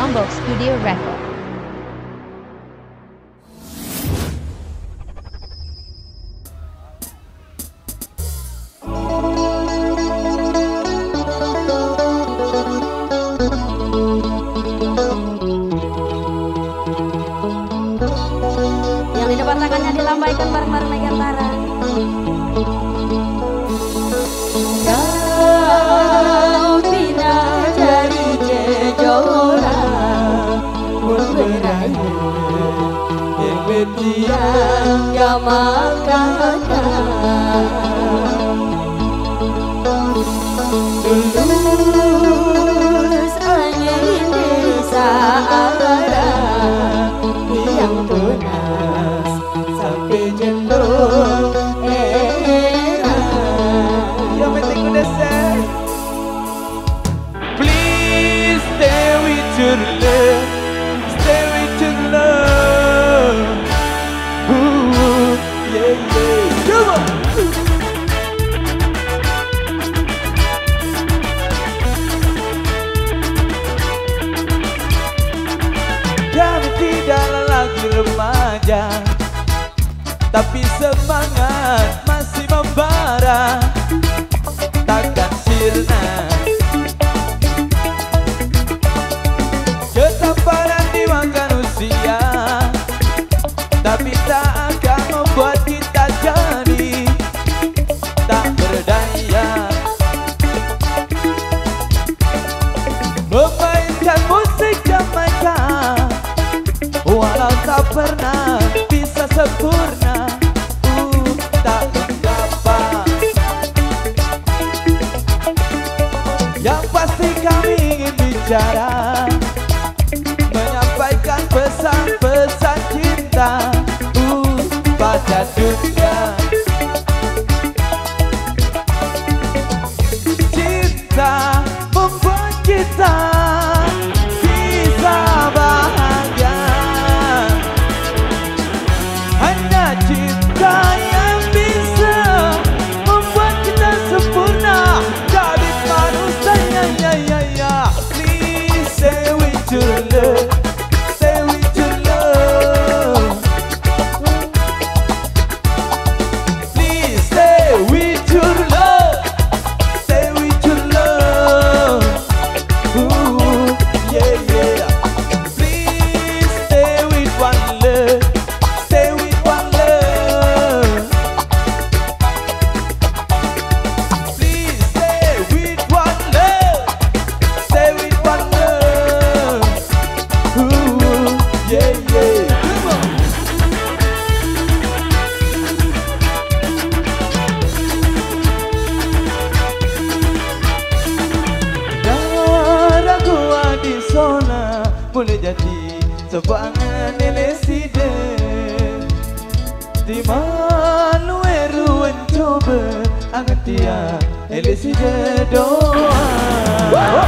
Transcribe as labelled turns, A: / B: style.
A: Lombok Studio Record.
B: Yang di depan tangannya dilambaikan bareng-bareng Megantara. Kau pindah dari Jejora pun berayu yang bertiang gak makan. Tulus angin desa arah yang tunas sampai jendul era.
C: Yang penting udah say, please stay with your love, stay with your love. Ooh, yeah, yeah. Come on. Kami tidaklah lagi remaja, tapi semangat masih membara, takkan sirna. Ketampanan dimakan usia, tapi tak akan membuat kita jadi tak berdaya. Memainkan musik Jamaika, walau tak pernah bisa sempurna, tak mengapa. Yang pasti kami ingin bicara, menyampaikan pesan-pesan cinta pada dunia. Cinta membuat kita bisa bahagia. Hanya cinta yang bisa membuat kita sempurna jadi manusia. Ya. Please stay with your love, stay with your love. Please stay with your love, stay with your love. Ooh, yeah, yeah. Please stay with one love, stay with one love. Please stay with one love, stay with one love. Ooh, yeah, yeah. Come on. Darah gua di zona boleh jadi sebangan eleside di malu eruan coba angetia eleside doa.